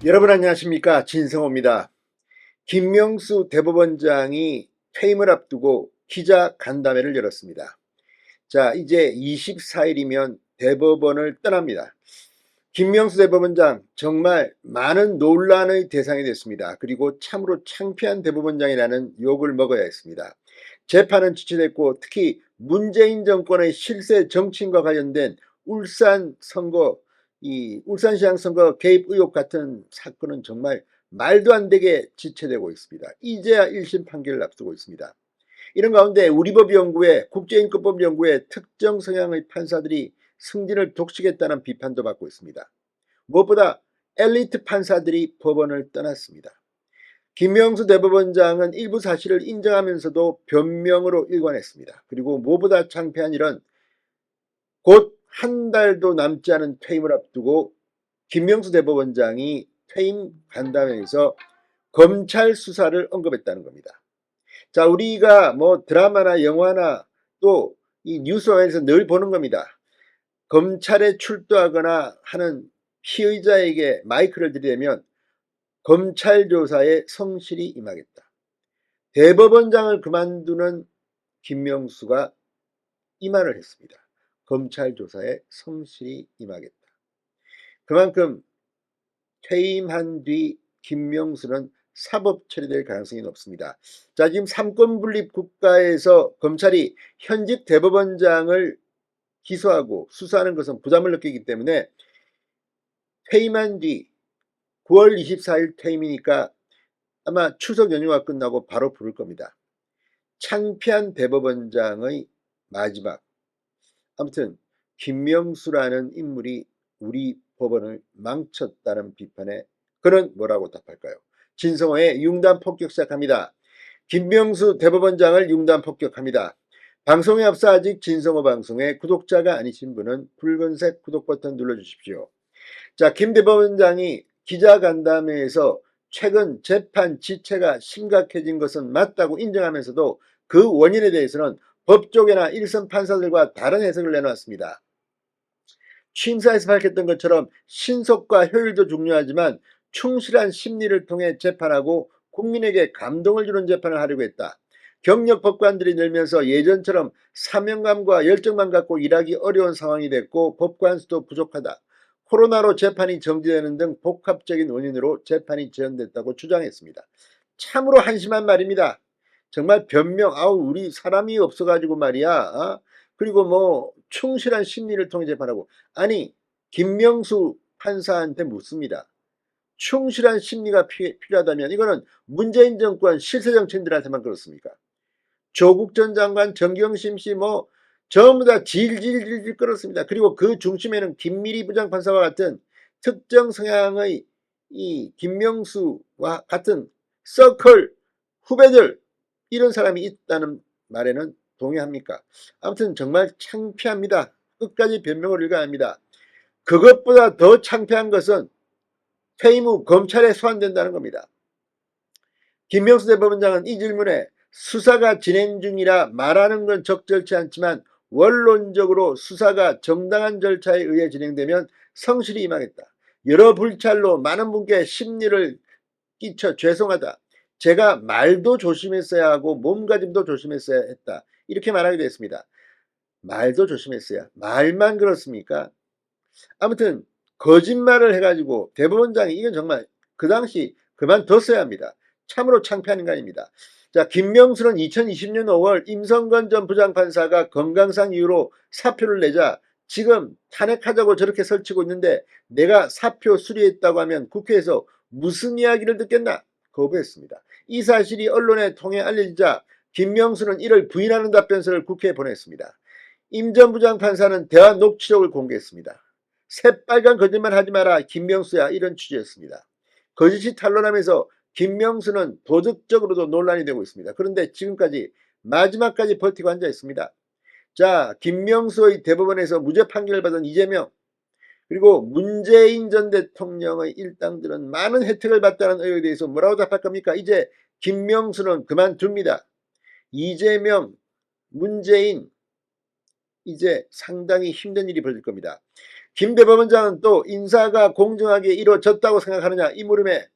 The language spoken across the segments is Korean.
여러분 안녕하십니까, 진성호입니다. 김명수 대법원장이 퇴임을 앞두고 기자 간담회를 열었습니다. 자, 이제 24일이면 대법원을 떠납니다. 김명수 대법원장 정말 많은 논란의 대상이 됐습니다. 그리고 참으로 창피한 대법원장이라는 욕을 먹어야 했습니다. 재판은 지체됐고 특히 문재인 정권의 실세 정치인과 관련된 울산 선거, 이 울산시장 선거 개입 의혹 같은 사건은 정말 말도 안 되게 지체되고 있습니다. 이제야 1심 판결을 앞두고 있습니다. 이런 가운데 우리법연구회, 국제인권법연구회 특정 성향의 판사들이 승진을 독식했다는 비판도 받고 있습니다. 무엇보다 엘리트 판사들이 법원을 떠났습니다. 김명수 대법원장은 일부 사실을 인정하면서도 변명으로 일관했습니다. 그리고 무엇보다 창피한 일은 곧 한 달도 남지 않은 퇴임을 앞두고 김명수 대법원장이 퇴임 간담회에서 검찰 수사를 언급했다는 겁니다. 자, 우리가 뭐 드라마나 영화나 또 이 뉴스에서 늘 보는 겁니다. 검찰에 출두하거나 하는 피의자에게 마이크를 들이대면 검찰 조사에 성실히 임하겠다. 대법원장을 그만두는 김명수가 이 말을 했습니다. 검찰 조사에 성실히 임하겠다. 그만큼 퇴임한 뒤 김명수는 사법 처리될 가능성이 높습니다. 자, 지금 삼권 분립 국가에서 검찰이 현직 대법원장을 기소하고 수사하는 것은 부담을 느끼기 때문에 퇴임한 뒤 9월 24일 퇴임이니까 아마 추석 연휴가 끝나고 바로 부를 겁니다. 창피한 대법원장의 마지막. 아무튼 김명수라는 인물이 우리 법원을 망쳤다는 비판에 그는 뭐라고 답할까요? 진성호의 융단 폭격 시작합니다. 김명수 대법원장을 융단 폭격합니다. 방송에 앞서 아직 진성호 방송의 구독자가 아니신 분은 붉은색 구독 버튼 눌러주십시오. 자, 김 대법원장이 기자간담회에서 최근 재판 지체가 심각해진 것은 맞다고 인정하면서도 그 원인에 대해서는 법조계나 일선 판사들과 다른 해석을 내놓았습니다. 취임사에서 밝혔던 것처럼 신속과 효율도 중요하지만 충실한 심리를 통해 재판하고 국민에게 감동을 주는 재판을 하려고 했다. 경력 법관들이 늘면서 예전처럼 사명감과 열정만 갖고 일하기 어려운 상황이 됐고 법관 수도 부족하다. 코로나로 재판이 정지되는 등 복합적인 원인으로 재판이 지연됐다고 주장했습니다. 참으로 한심한 말입니다. 정말 변명, 우리 사람이 없어가지고 말이야. 그리고 뭐 충실한 심리를 통해 재판하고. 아니, 김명수 판사한테 묻습니다. 충실한 심리가 필요하다면 이거는 문재인 정권 실세 정치인들한테만 그렇습니까? 조국 전 장관, 정경심 씨 뭐 전부 다 질질질질 끌었습니다. 그리고 그 중심에는 김미리 부장판사와 같은 특정 성향의 이 김명수와 같은 서클 후배들, 이런 사람이 있다는 말에는 동의합니까? 아무튼 정말 창피합니다. 끝까지 변명을 읽어야 합니다. 그것보다 더 창피한 것은 퇴임 후 검찰에 소환된다는 겁니다. 김명수 대법원장은 이 질문에 수사가 진행 중이라 말하는 건 적절치 않지만 원론적으로 수사가 정당한 절차에 의해 진행되면 성실히 임하겠다. 여러 불찰로 많은 분께 심리를 끼쳐 죄송하다. 제가 말도 조심했어야 하고 몸가짐도 조심했어야 했다. 이렇게 말하게 됐습니다. 말도 조심했어야. 말만 그렇습니까? 아무튼 거짓말을 해가지고 대법원장이 이건 정말 그 당시 그만뒀어야 합니다. 참으로 창피한 인간입니다. 자, 김명수는 2020년 5월 임성건 전 부장판사가 건강상 이유로 사표를 내자 지금 탄핵하자고 저렇게 설치고 있는데 내가 사표 수리했다고 하면 국회에서 무슨 이야기를 듣겠나 거부했습니다. 이 사실이 언론에 통해 알려지자 김명수는 이를 부인하는 답변서를 국회에 보냈습니다. 임 전 부장판사는 대화 녹취록을 공개했습니다. 새빨간 거짓말 하지 마라 김명수야, 이런 취지였습니다. 거짓이 탄로나면서 김명수는 도덕적으로도 논란이 되고 있습니다. 그런데 지금까지 마지막까지 버티고 앉아 있습니다. 자, 김명수의 대법원에서 무죄 판결을 받은 이재명, 그리고 문재인 전 대통령의 일당들은 많은 혜택을 받다는 의혹에 대해서 뭐라고 답할 겁니까? 이제 김명수는 그만둡니다. 이재명, 문재인, 이제 상당히 힘든 일이 벌어질 겁니다. 김 대법원장은 또 인사가 공정하게 이루어졌다고 생각하느냐 이 물음에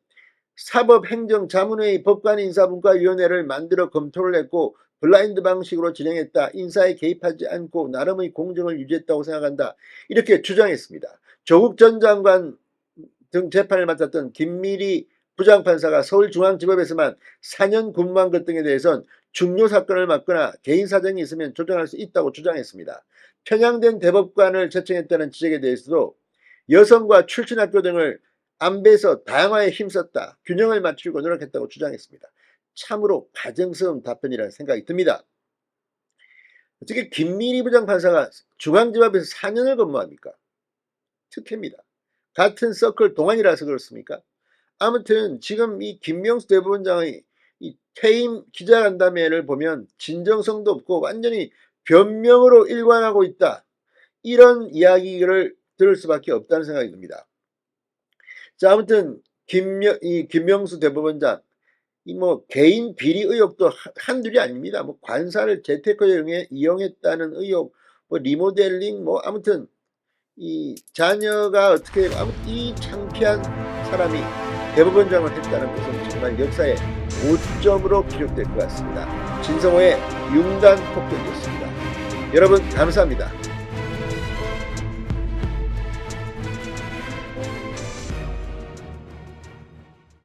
사법행정자문회의 법관인사분과위원회를 만들어 검토를 했고 블라인드 방식으로 진행했다. 인사에 개입하지 않고 나름의 공정을 유지했다고 생각한다. 이렇게 주장했습니다. 조국 전 장관 등 재판을 맡았던 김미리 부장판사가 서울중앙지법에서만 4년 근무한 것 등에 대해선 중요 사건을 맡거나 개인 사정이 있으면 조정할 수 있다고 주장했습니다. 편향된 대법관을 채용했다는 지적에 대해서도 여성과 출신학교 등을 안배에서 다양화에 힘썼다. 균형을 맞추고 노력했다고 주장했습니다. 참으로 가증스러운 답변이라는 생각이 듭니다. 어떻게 김미리 부장판사가 중앙지법에서 4년을 근무합니까? 특혜입니다. 같은 서클 동안이라서 그렇습니까? 아무튼 지금 이 김명수 대법원장의 이 퇴임 기자간담회를 보면 진정성도 없고 완전히 변명으로 일관하고 있다. 이런 이야기를 들을 수밖에 없다는 생각이 듭니다. 자, 아무튼 김명수 대법원장 이 뭐 개인 비리 의혹도 한둘이 아닙니다. 뭐 관사를 재테크에 이용했다는 의혹, 뭐 리모델링, 뭐 아무튼 이 자녀가 어떻게 아무튼 이 창피한 사람이 대법원장을 했다는 것은 정말 역사의 오점으로 기록될 것 같습니다. 진성호의 융단 폭격이었습니다. 여러분 감사합니다.